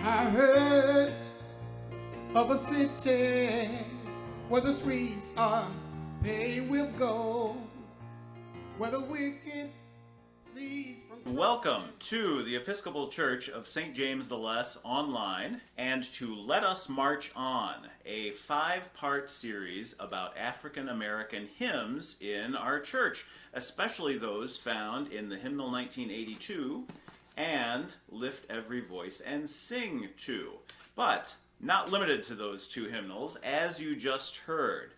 I heard of a city where the streets are paved with gold, where the wicked cease from Welcome to the Episcopal Church of St. James the Less online and to Let Us March On, a 5-part series about African American hymns in our church, especially those found in the Hymnal 1982 and Lift Every Voice and Sing To. But not limited to those two hymnals, as you just heard.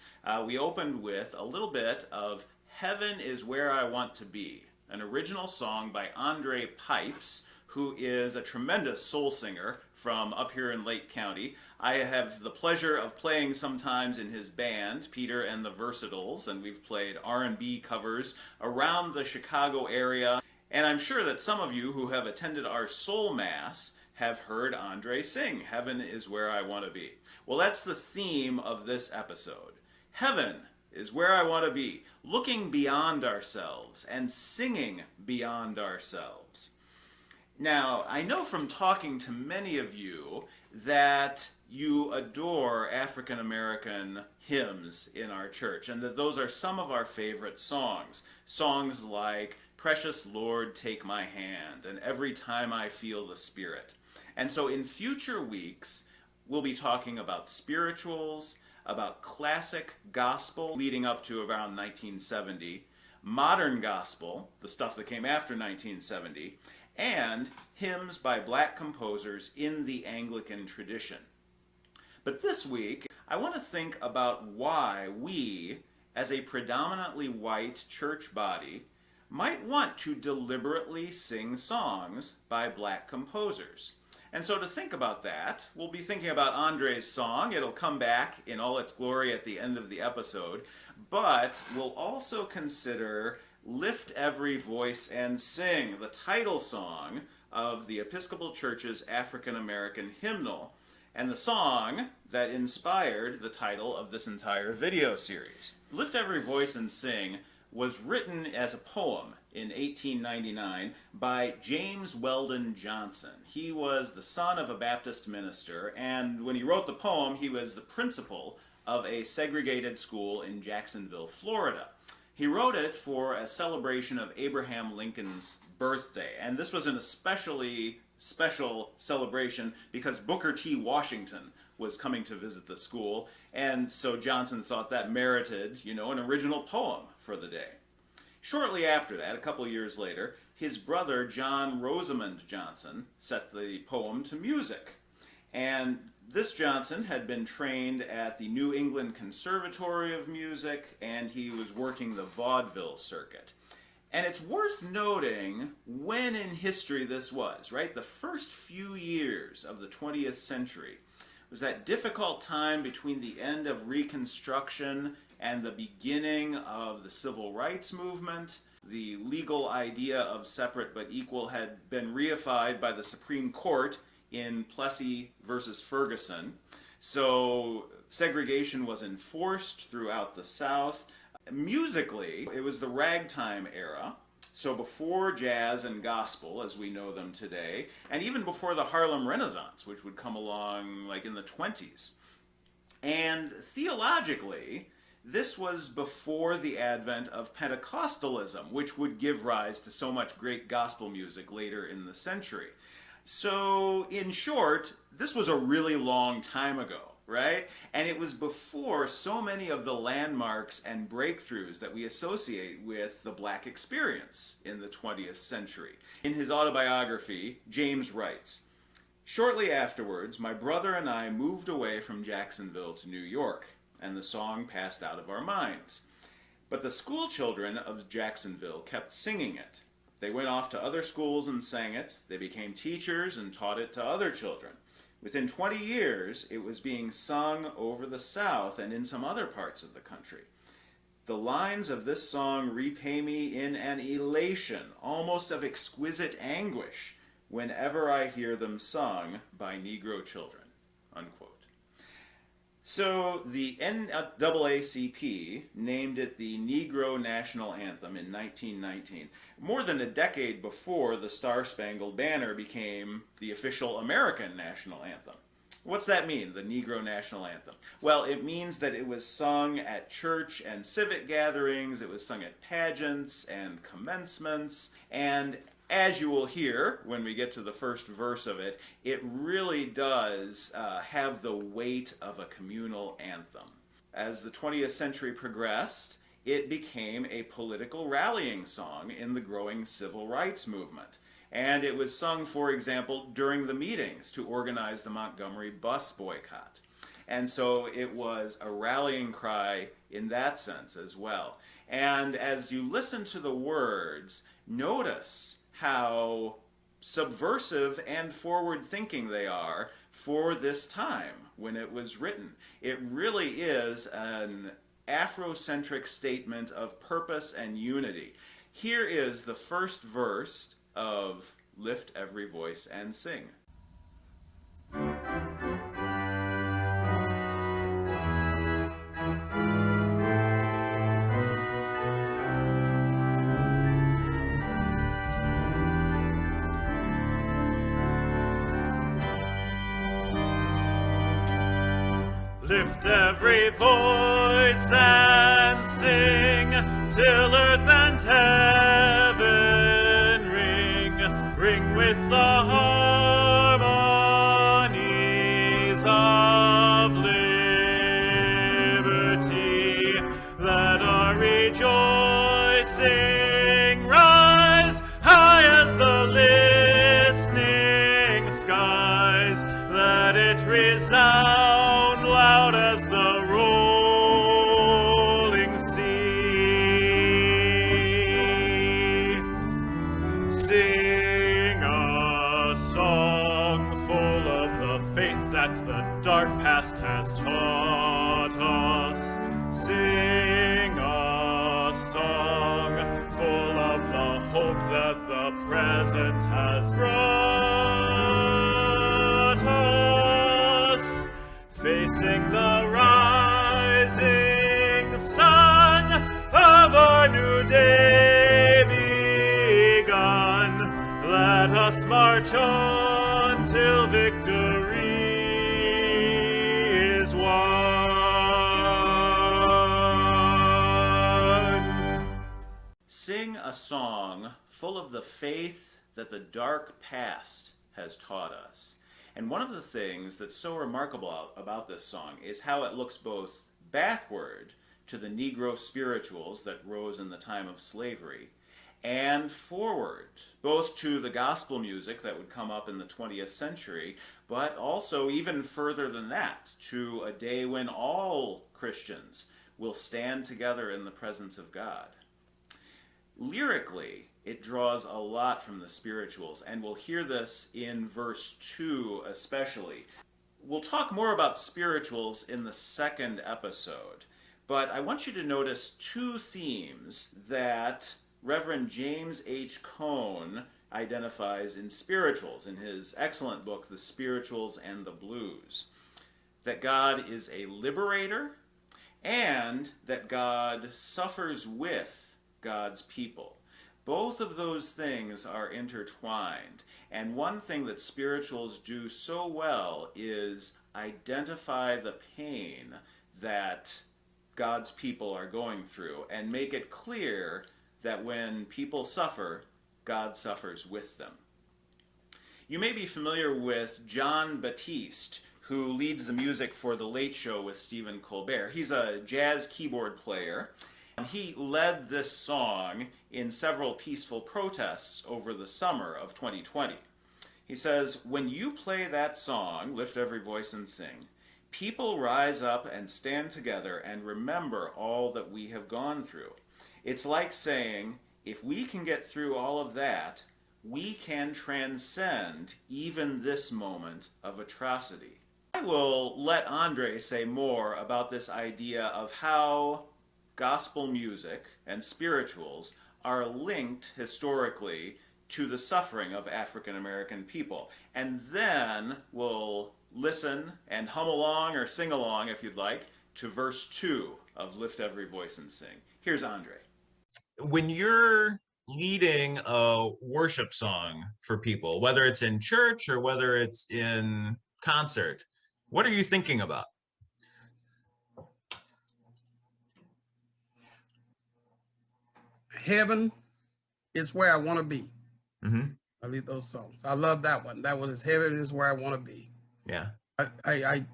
We opened with a little bit of Heaven is Where I Want to Be, an original song by Andre Pipes, who is a tremendous soul singer from up here in Lake County. I have the pleasure of playing sometimes in his band, Peter and the Versatiles, and we've played R&B covers around the Chicago area. And I'm sure that some of you who have attended our Soul Mass have heard Andre sing, Heaven is Where I Want to Be. Well, that's the theme of this episode. Heaven is where I want to be, looking beyond ourselves and singing beyond ourselves. Now, I know from talking to many of you that you adore African American hymns in our church, and that those are some of our favorite songs. Songs like Precious Lord, Take My Hand, and Every Time I Feel the Spirit. And so in future weeks, we'll be talking about spirituals, about classic gospel leading up to around 1970, modern gospel, the stuff that came after 1970, and hymns by black composers in the Anglican tradition. But this week, I want to think about why we, as a predominantly white church body, might want to deliberately sing songs by black composers. And so to think about that, we'll be thinking about Andre's song. It'll come back in all its glory at the end of the episode. But we'll also consider Lift Every Voice and Sing, the title song of the Episcopal Church's African American hymnal, and the song that inspired the title of this entire video series. Lift Every Voice and Sing was written as a poem in 1899 by James Weldon Johnson. He was the son of a Baptist minister, and when he wrote the poem, he was the principal of a segregated school in Jacksonville, Florida. He wrote it for a celebration of Abraham Lincoln's birthday, and this was an especially special celebration because Booker T. Washington was coming to visit the school, and so Johnson thought that merited, an original poem for the day. Shortly after that, a couple years later, his brother John Rosamond Johnson set the poem to music. And this Johnson had been trained at the New England Conservatory of Music, and he was working the vaudeville circuit. And it's worth noting when in history this was, right? The first few years of the 20th century was that difficult time between the end of Reconstruction and the beginning of the Civil Rights Movement. The legal idea of separate but equal had been reified by the Supreme Court in Plessy versus Ferguson. So segregation was enforced throughout the South. Musically, it was the ragtime era. So before jazz and gospel, as we know them today, and even before the Harlem Renaissance, which would come along like in the 20s. And theologically, this was before the advent of Pentecostalism, which would give rise to so much great gospel music later in the century. So, in short, this was a really long time ago, right? And it was before so many of the landmarks and breakthroughs that we associate with the black experience in the 20th century. In his autobiography, James writes, "Shortly afterwards, my brother and I moved away from Jacksonville to New York, and the song passed out of our minds. But the school children of Jacksonville kept singing it. They went off to other schools and sang it. They became teachers and taught it to other children. Within 20 years, it was being sung over the South and in some other parts of the country. The lines of this song repay me in an elation, almost of exquisite anguish, whenever I hear them sung by Negro children." Unquote. So the NAACP named it the Negro National Anthem in 1919, more than a decade before the Star-Spangled Banner became the official American national anthem. What's that mean, the Negro National Anthem? Well, it means that it was sung at church and civic gatherings, it was sung at pageants and commencements, and as you will hear when we get to the first verse of it, it really does have the weight of a communal anthem. As the 20th century progressed, it became a political rallying song in the growing civil rights movement. And it was sung, for example, during the meetings to organize the Montgomery bus boycott. And so it was a rallying cry in that sense as well. And as you listen to the words, notice how subversive and forward-thinking they are for this time when it was written. It really is an Afrocentric statement of purpose and unity. Here is the first verse of Lift Every Voice and Sing. Lift every voice and sing, till earth and heaven ring with the harmonies of liberty. Let our rejoicing rise high as the listening skies. Let it resound loud as the rolling sea. Sing a song full of the faith that the dark past has taught us. Sing a song full of the hope that the present has brought us. Facing the rising sun of our new day begun, let us march on till victory is won. Sing a song full of the faith that the dark past has taught us. And one of the things that's so remarkable about this song is how it looks both backward to the Negro spirituals that rose in the time of slavery, and forward, both to the gospel music that would come up in the 20th century, but also even further than that, to a day when all Christians will stand together in the presence of God. Lyrically, it draws a lot from the spirituals, and we'll hear this in verse 2 especially. We'll talk more about spirituals in the second episode, but I want you to notice two themes that Reverend James H. Cone identifies in spirituals in his excellent book, The Spirituals and the Blues. That God is a liberator, and that God suffers with God's people. Both of those things are intertwined. And one thing that spirituals do so well is identify the pain that God's people are going through and make it clear that when people suffer, God suffers with them. You may be familiar with Jon Batiste, who leads the music for The Late Show with Stephen Colbert. He's a jazz keyboard player. He led this song in several peaceful protests over the summer of 2020. He says, "When you play that song, Lift Every Voice and Sing, people rise up and stand together and remember all that we have gone through. It's like saying, if we can get through all of that, we can transcend even this moment of atrocity." I will let Andre say more about this idea of how gospel music and spirituals are linked historically to the suffering of African American people. And then we'll listen and hum along or sing along, if you'd like, to verse 2 of Lift Every Voice and Sing. Here's Andre. When you're leading a worship song for people, whether it's in church or whether it's in concert, what are you thinking about? Heaven is where I want to be. Mm-hmm. I lead those songs. I love that one. That one is heaven is where I want to be. Yeah. I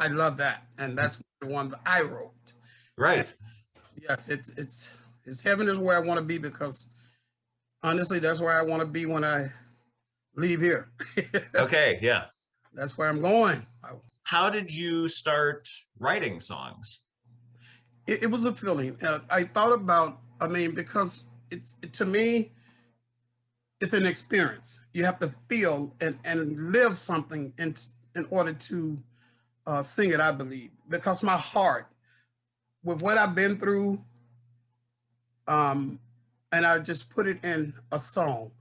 love that, and that's the one that I wrote. Right. And yes, it's heaven is where I want to be, because honestly, that's where I want to be when I leave here. Okay. Yeah. That's where I'm going. How did you start writing songs? It was a feeling. I thought about. I mean, because to me, it's an experience. You have to feel and live something in order to sing it, I believe, because my heart, with what I've been through, and I just put it in a song.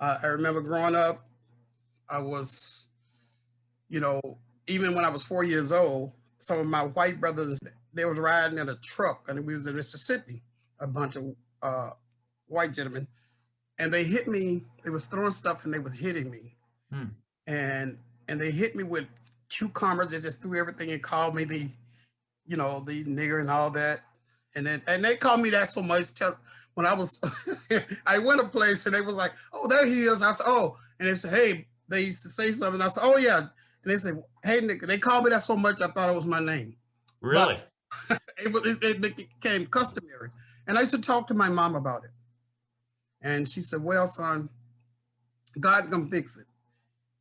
I remember growing up, I was, even when I was 4 years old, some of my white brothers, they was riding in a truck, and we was in Mississippi, a bunch of white gentlemen, and they hit me. They was throwing stuff, and they was hitting me. And they hit me with cucumbers. They just threw everything and called me the nigger and all that. And they called me that so much when I was, I went a place and they was like, "Oh, there he is." I said, "Oh," and they said, "Hey," they used to say something. I said, "Oh yeah," and they said, "Hey, nigga." They called me that so much I thought it was my name. Really? But it became customary, and I used to talk to my mom about it, and she said, "Well, son, God gonna fix it."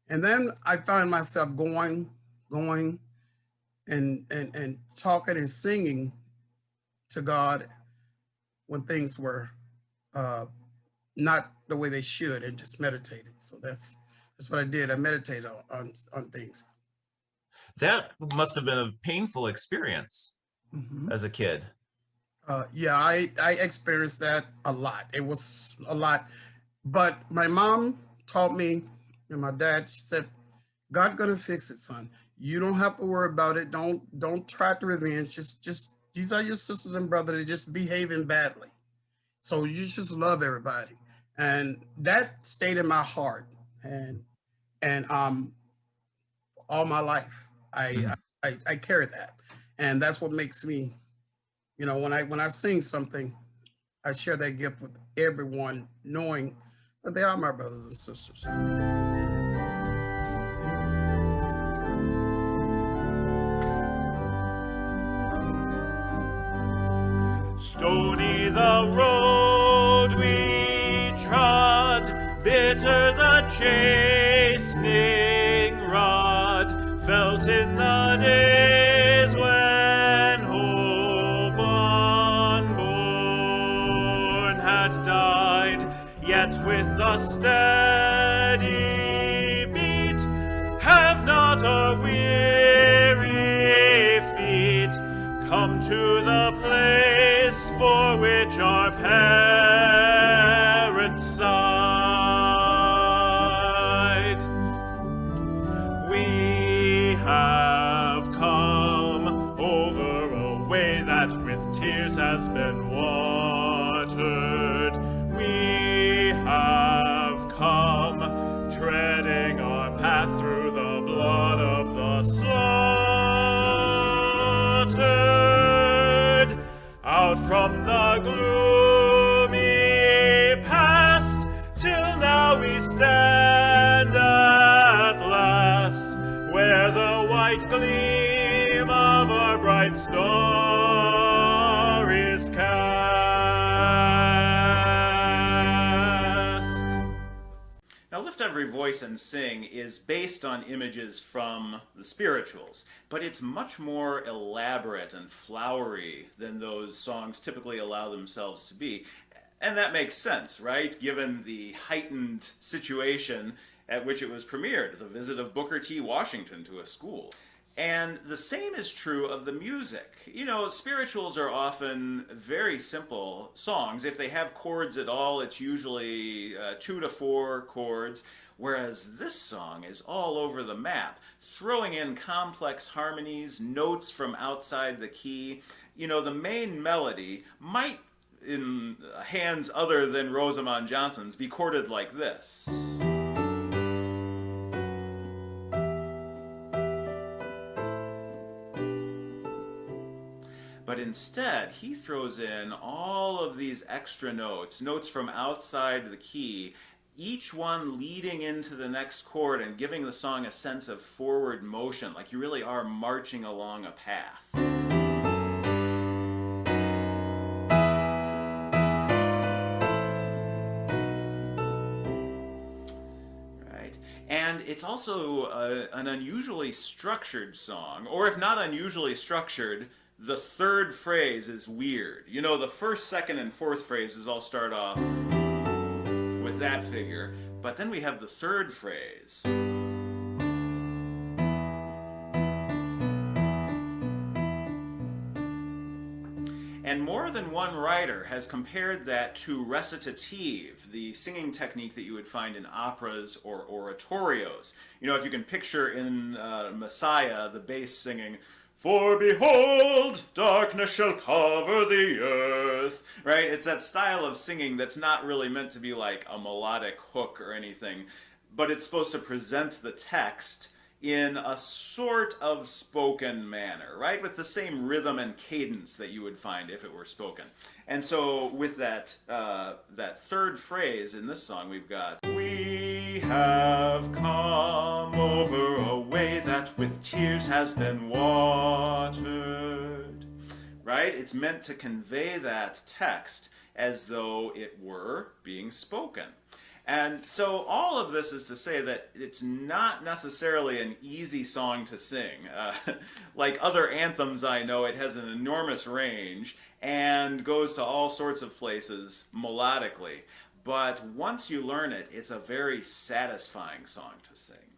And then I found myself going and talking and singing to God when things were not the way they should, and just meditated. So that's what I did. I meditated on things. That must have been a painful experience as a kid. Yeah, I experienced that a lot. It was a lot. But my mom taught me, and my dad, she said, "God gonna fix it, son. You don't have to worry about it. Don't try to revenge. Just these are your sisters and brothers. They're just behaving badly. So you just love everybody." And that stayed in my heart. And all my life, I carry that. And that's what makes me, when I sing something, I share that gift with everyone, knowing that they are my brothers and sisters. Stony the road we trod, bitter the chastening rod, felt in the days when hope unborn had died, yet with a steady beat, have not a weary feet come to the place for which our parents sighed. We have come over a way that with tears has been watered. We have come treading our path through the blood of the slaughtered. Out from the gloomy past, till now we stand at last, where the white gleam of our bright star is cast. Now, Lift Every Voice and Sing is based on images from the spirituals, but it's much more elaborate and flowery than those songs typically allow themselves to be. And that makes sense, right? Given the heightened situation at which it was premiered, the visit of Booker T. Washington to a school. And the same is true of the music. You know, spirituals are often very simple songs. If they have chords at all, it's usually 2 to 4 chords. Whereas this song is all over the map, throwing in complex harmonies, notes from outside the key. You know, the main melody might, in hands other than Rosamond Johnson's, be chorded like this. But instead, he throws in all of these extra notes, notes from outside the key, each one leading into the next chord and giving the song a sense of forward motion, like you really are marching along a path. Right? And it's also an unusually structured song, or if not unusually structured, the third phrase is weird. You know, the first, second, and fourth phrases all start off with that figure, but then we have the third phrase. And more than one writer has compared that to recitative, the singing technique that you would find in operas or oratorios. You know, if you can picture in Messiah, the bass singing, "For behold, darkness shall cover the earth," right? It's that style of singing that's not really meant to be like a melodic hook or anything, but it's supposed to present the text in a sort of spoken manner, right? With the same rhythm and cadence that you would find if it were spoken. And so with that third phrase in this song, we've got, "We have come over a way that with tears has been watered." Right? It's meant to convey that text as though it were being spoken. And so all of this is to say that it's not necessarily an easy song to sing. Like other anthems I know, it has an enormous range and goes to all sorts of places melodically. But once you learn it, it's a very satisfying song to sing.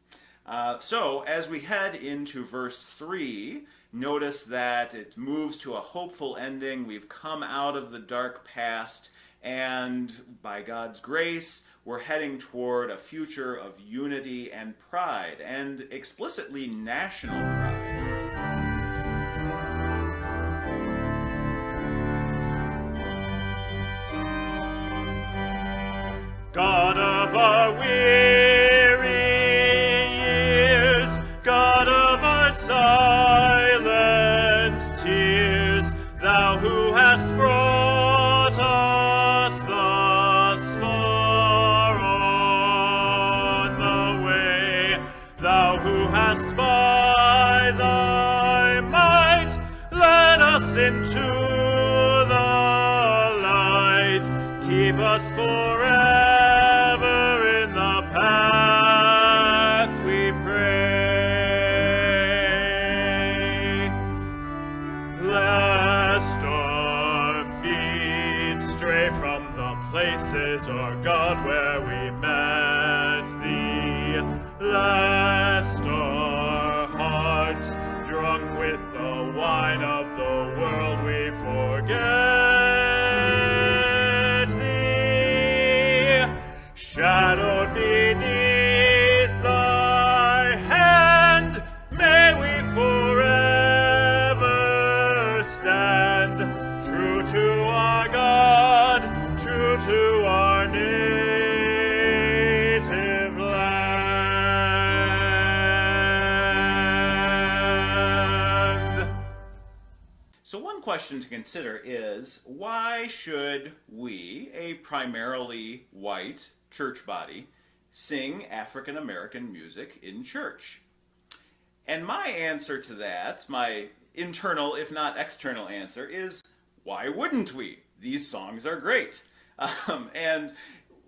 So as we head into verse 3, notice that it moves to a hopeful ending. We've come out of the dark past, and by God's grace, we're heading toward a future of unity and pride, and explicitly national pride. God of our weary years, God of our silent tears, thou who hast brought us thus far on the way, thou who hast by thy might led us into the light, keep us forever in the path we pray. Lest our feet stray from the places, our God, where we met thee, lest our hearts, drunk with the wine of the world, we forget thee. Shadowed beneath thy hand, may we forever stand, true to our God, true to our native land. So one question to consider is, why should we, a primarily white church body, sing African American music in church? And my answer to that, my internal, if not external answer, is why wouldn't we? These songs are great. And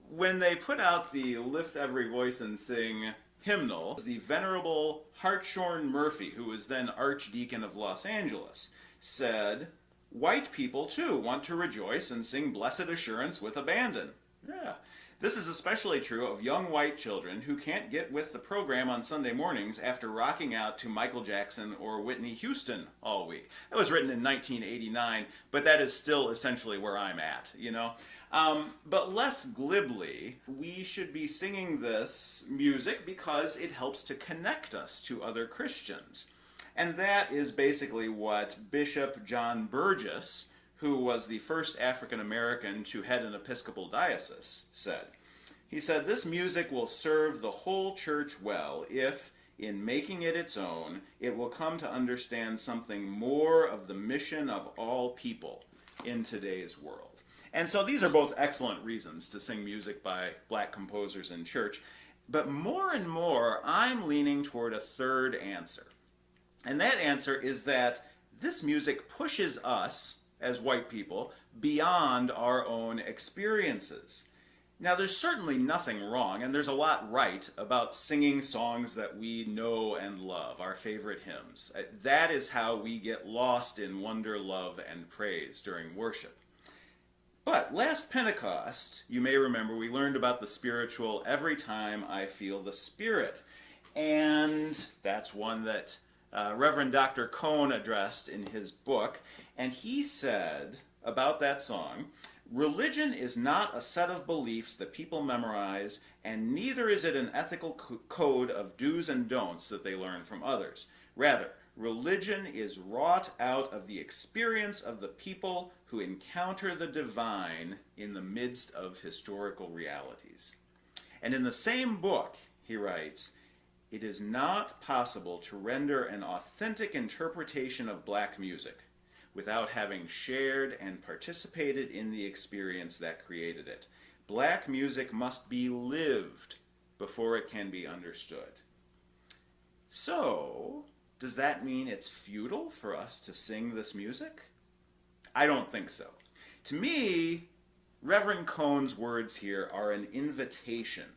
when they put out the Lift Every Voice and Sing hymnal, the Venerable Hartshorn Murphy, who was then Archdeacon of Los Angeles, said, "White people, too, want to rejoice and sing Blessed Assurance with abandon." Yeah. This is especially true of young white children who can't get with the program on Sunday mornings after rocking out to Michael Jackson or Whitney Houston all week. That was written in 1989, but that is still essentially where I'm at, you know? But less glibly, we should be singing this music because it helps to connect us to other Christians. And that is basically what Bishop John Burgess, who was the first African American to head an Episcopal diocese, said. He said, "This music will serve the whole church well if, in making it its own, it will come to understand something more of the mission of all people in today's world." And so these are both excellent reasons to sing music by black composers in church. But more and more, I'm leaning toward a third answer. And that answer is that this music pushes us, as white people, beyond our own experiences. Now, there's certainly nothing wrong, and there's a lot right about singing songs that we know and love, our favorite hymns. That is how we get lost in wonder, love, and praise during worship. But last Pentecost, you may remember, we learned about the spiritual "Every Time I Feel the Spirit." And that's one that Reverend Dr. Cohn addressed in his book. And he said about that song, "Religion is not a set of beliefs that people memorize, and neither is it an ethical code of do's and don'ts that they learn from others. Rather, religion is wrought out of the experience of the people who encounter the divine in the midst of historical realities." And in the same book, he writes, "It is not possible to render an authentic interpretation of black music without having shared and participated in the experience that created it. Black music must be lived before it can be understood." So, does that mean it's futile for us to sing this music? I don't think so. To me, Reverend Cohn's words here are an invitation.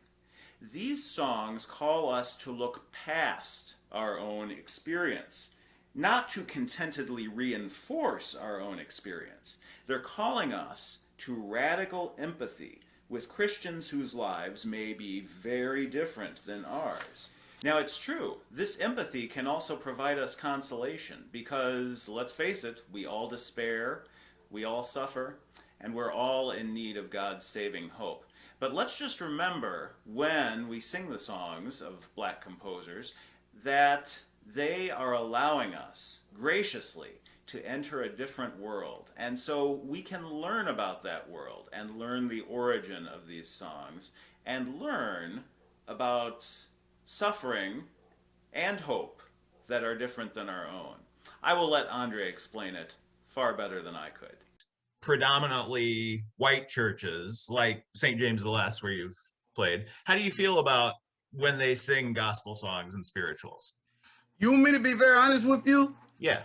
These songs call us to look past our own experience, not to contentedly reinforce our own experience. They're calling us to radical empathy with Christians whose lives may be very different than ours. Now, it's true, this empathy can also provide us consolation because, let's face it, we all despair, we all suffer, and we're all in need of God's saving hope. But let's just remember, when we sing the songs of black composers, that they are allowing us graciously to enter a different world. And so we can learn about that world and learn the origin of these songs and learn about suffering and hope that are different than our own. I will let Andre explain it far better than I could. Predominantly white churches like St. James the Less, where you've played, how do you feel about when they sing gospel songs and spirituals? You want me to be very honest with you? Yeah.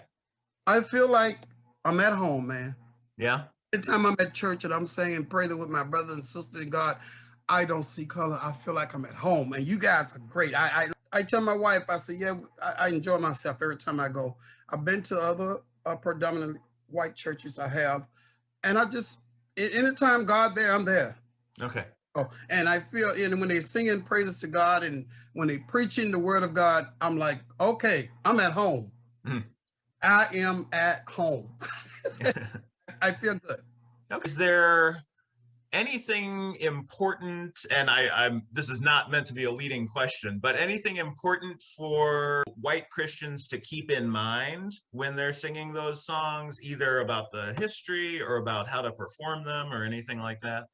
I feel like I'm at home, man. Yeah. Every time I'm at church and I'm saying prayer with my brothers and sisters in God, I don't see color. I feel like I'm at home. And you guys are great. I tell my wife, I say, yeah, I enjoy myself every time I go. I've been to other predominantly white churches I have. And I just, anytime God there, I'm there. Okay. Oh, and I feel, and when they singing praises to God and when they preaching the word of God, I'm like, okay, I'm at home. Mm. I am at home. I feel good. Okay. Is there anything important, and I'm this is not meant to be a leading question, but anything important for white Christians to keep in mind when they're singing those songs, either about the history or about how to perform them or anything like that?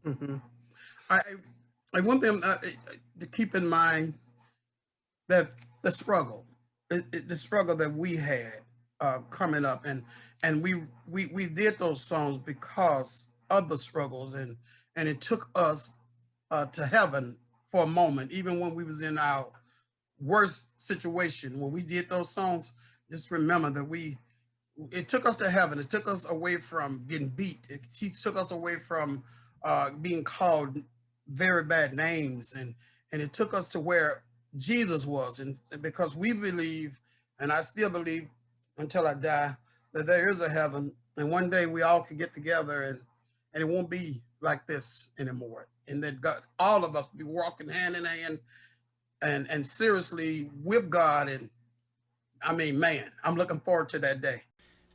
Mm-hmm. I want them to keep in mind that the struggle, the struggle that we had coming up, and we did those songs because of the struggles, and it took us to heaven for a moment, even when we was in our worst situation. When we did those songs, just remember that it took us to heaven. It took us away from getting beat. It took us away from being called very bad names, and it took us to where Jesus was, and because we believe, and I still believe until I die, that there is a heaven, and one day we all can get together, and it won't be like this anymore. and that God, all of us be walking hand in hand and seriously with God. And I mean, man, I'm looking forward to that day.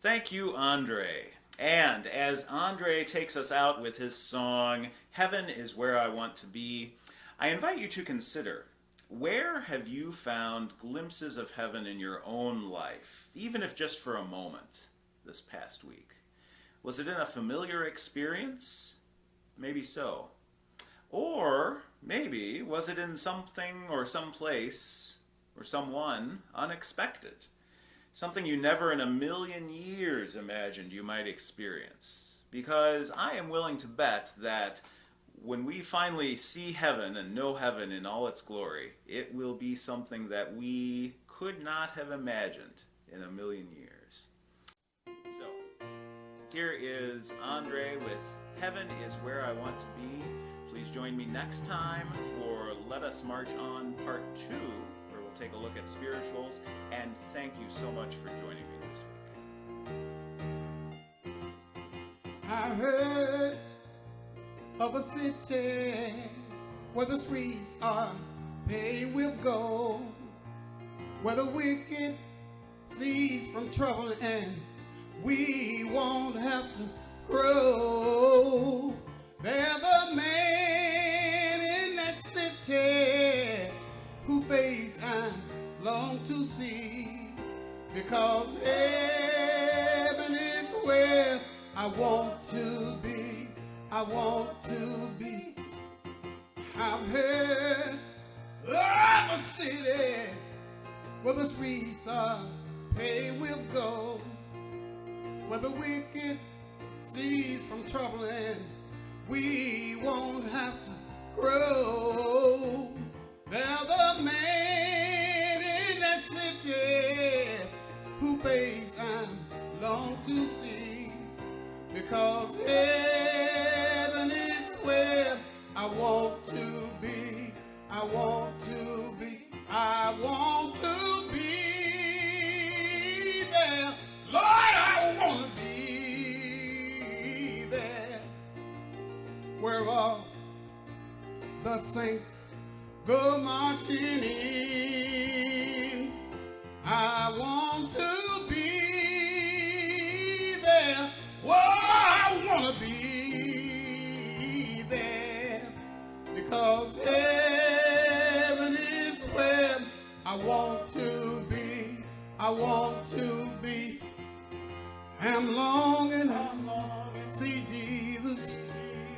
Thank you, Andre. And as Andre takes us out with his song, Heaven is Where I Want to Be, I invite you to consider, where have you found glimpses of heaven in your own life, even if just for a moment, this past week? Was it in a familiar experience? Maybe so. Or maybe was it in something or someplace or someone unexpected? Something you never in a million years imagined you might experience. Because I am willing to bet that when we finally see heaven and know heaven in all its glory, it will be something that we could not have imagined in a million years. So, here is Andre with Heaven is Where I Want to Be. Please join me next time for Let Us March On Part 2, where we'll take a look at spirituals. And thank you so much for joining me this week. I heard of a city where the streets are paved with gold, where the wicked cease from trouble and we won't have to grow. There's a man in that city whose face I long to see, because heaven is where I want to be. I want to be. I've heard of a city where the streets are paved with gold, where the wicked cease from trouble and we won't have to grow. There's a man in that city whose face I long to see, because heaven is where I want to be. I want to be. I want to be there. Lord, I want to be there, where all the saints go marching in. I want to be there. Whoa, I want to be there, because heaven is where I want to be. I want to be. I'm longing to see Jesus.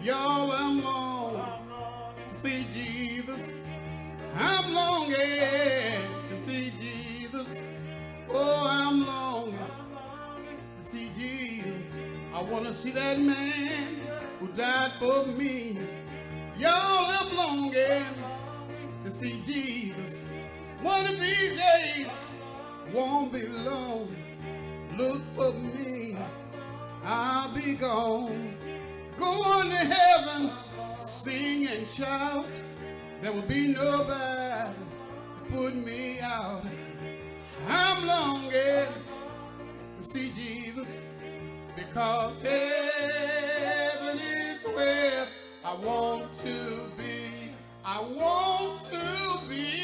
Y'all, I'm longing to see Jesus. I'm longing to see Jesus. Oh, I'm longing to see Jesus. I want to see that man who died for me. Y'all, I'm longing to see Jesus. One of these days won't be long. Look for me, I'll be gone. Going to heaven, sing and shout. There will be nobody to put me out. I'm longing to see Jesus, because heaven is where I want to be. I want to be